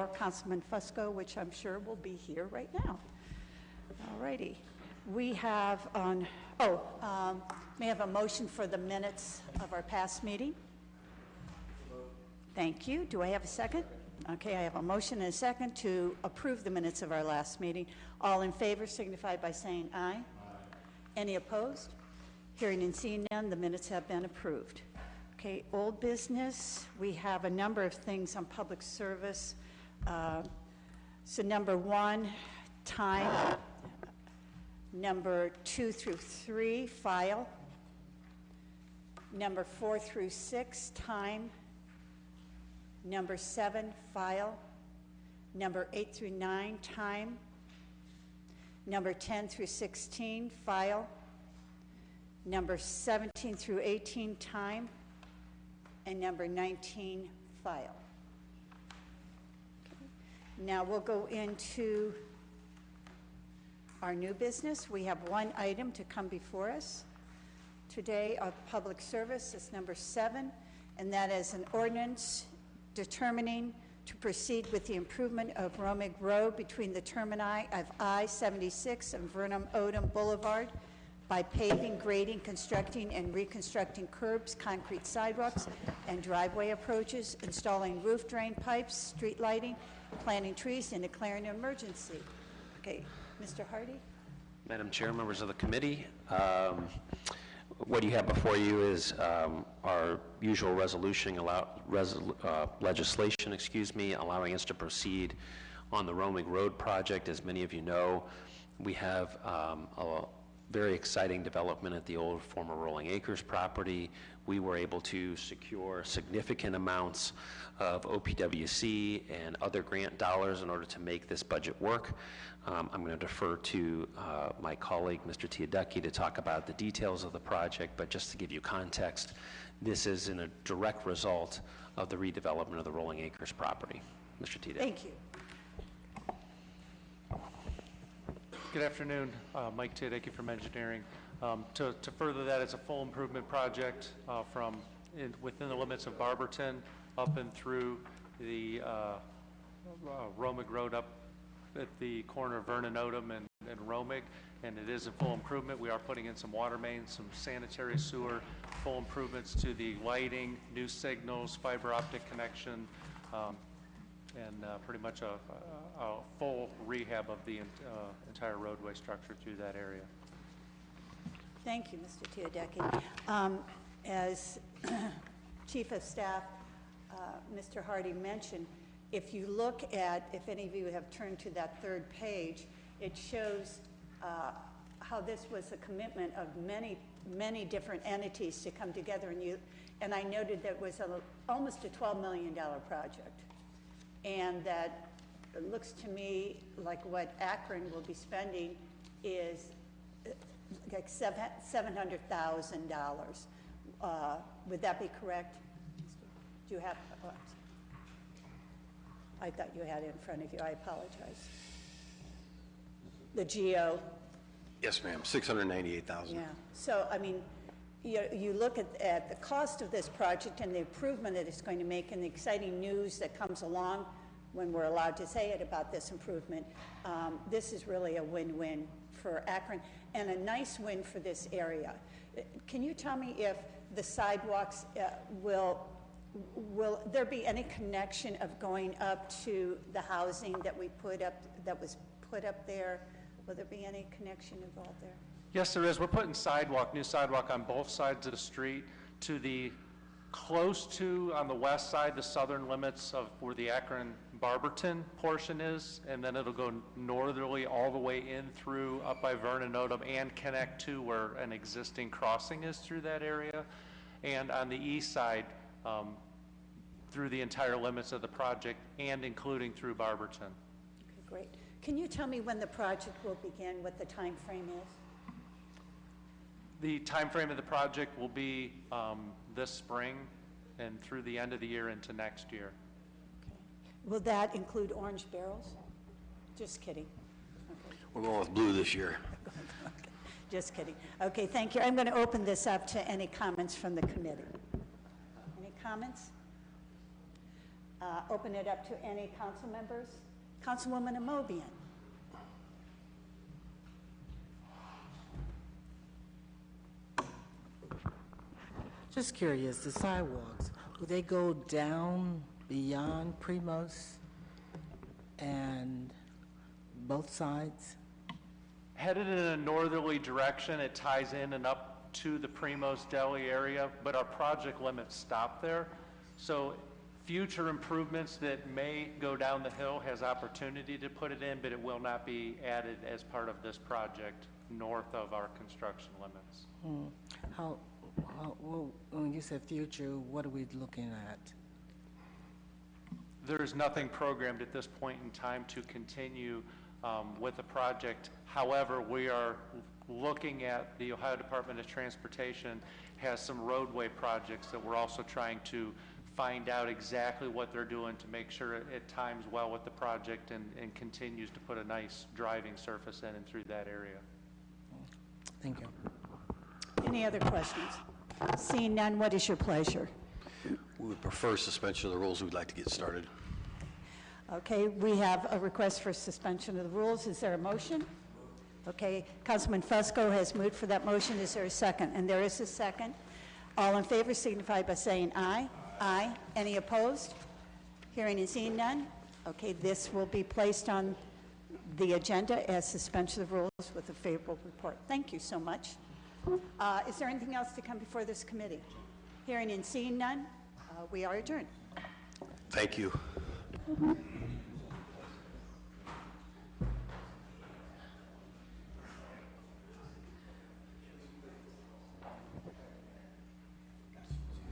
or Councilman Fusco, which I'm sure will be here right now. All righty. We have on, may I have a motion for the minutes of our past meeting? Thank you. Do I have a second? Okay, I have a motion and a second to approve the minutes of our last meeting. All in favor signify by saying aye. Aye. Any opposed? Hearing and seeing none, the minutes have been approved. Okay, old business, we have a number of things on public service. So number 1, time. Number 2 through 3, file. Number 4 through 6, time. Number 7, file. Number 8 through 9, time. Number 10 through 16, file. Number 17 through 18, time. And number 19, file. Okay. Now we'll go into our new business. We have one item to come before us today of public service. It's number 7, and that is an ordinance determining to proceed with the improvement of Romig Road between the termini of I-76 and Vernon Odom Boulevard by paving, grading, constructing, and reconstructing curbs, concrete sidewalks, and driveway approaches, installing roof drain pipes, street lighting, planting trees, and declaring an emergency. Okay, Mr. Hardy. Madam Chair, members of the committee, what you have before you is our usual legislation, allowing us to proceed on the Romig Road project. As many of you know, we have a very exciting development at the old former Rolling Acres property. We were able to secure significant amounts of OPWC and other grant dollars in order to make this budget work. I'm going to defer to my colleague, Mr. Teoducky, to talk about the details of the project, but just to give you context, this is in a direct result of the redevelopment of the Rolling Acres property. Mr. Teoducky. Thank you. Good afternoon, Mike Teoducky from engineering. To further that, it's a full improvement project within the limits of Barberton up and through the Romig Road up at the corner of Vernon Odom and Romig, and it is a full improvement. We are putting in some water mains, some sanitary sewer, full improvements to the lighting, new signals, fiber optic connection, and pretty much a full rehab of the entire roadway structure through that area. Thank you, Mr. Teoducky. As Chief of Staff, Mr. Hardy mentioned, if you look at, if any of you have turned to that third page, it shows how this was a commitment of many different entities to come together, and I noted that it was almost a $12 million project, and that it looks to me like what Akron will be spending is like $700,000. Would that be correct? Do you have? I thought you had it in front of you. I apologize. The GO. Yes, ma'am. 698,000. Yeah. So, I mean, you look at the cost of this project and the improvement that it's going to make, and the exciting news that comes along when we're allowed to say it about this improvement. This is really a win-win for Akron and a nice win for this area. Can you tell me if the sidewalks will there be any connection of going up to the housing that we put up, that was put up there? Will there be any connection involved there? Yes, there is. We're putting new sidewalk on both sides of the street to the close to, on the west side, the southern limits of where the Akron-Barberton portion is, and then it'll go northerly all the way in through up by Vernon Odom and connect to where an existing crossing is through that area, and on the east side through the entire limits of the project and including through Barberton. Okay, great. Can you tell me when the project will begin, what the time frame is? The time frame of the project will be this spring and through the end of the year into next year. Okay. Will that include orange barrels? Just kidding. Okay. We're going with blue this year. Okay. Just kidding. Okay, thank you. I'm going to open this up to any comments from the committee. Any comments? Open it up to any council members. Councilwoman Amobian. Just curious, the sidewalks, will they go down beyond Primos and both sides? Headed in a northerly direction, it ties in and up to the Primos Deli area, but our project limits stop there. So future improvements that may go down the hill has opportunity to put it in, but it will not be added as part of this project north of our construction limits. Well, when you said future, what are we looking at? There is nothing programmed at this point in time to continue with the project. However, we are looking at, the Ohio Department of Transportation has some roadway projects that we're also trying to find out exactly what they're doing to make sure it times well with the project and continues to put a nice driving surface in and through that area. Thank you. Any other questions? Seeing none, what is your pleasure? We would prefer suspension of the rules. We'd like to get started. Okay, we have a request for suspension of the rules. Is there a motion? Okay, Councilman Fusco has moved for that motion. Is there a second? And there is a second. All in favor signify by saying aye. Aye. Any opposed? Hearing and seeing none? Okay, this will be placed on the agenda as suspension of rules with a favorable report. Thank you so much. Is there anything else to come before this committee? Hearing and seeing none, we are adjourned. Thank you.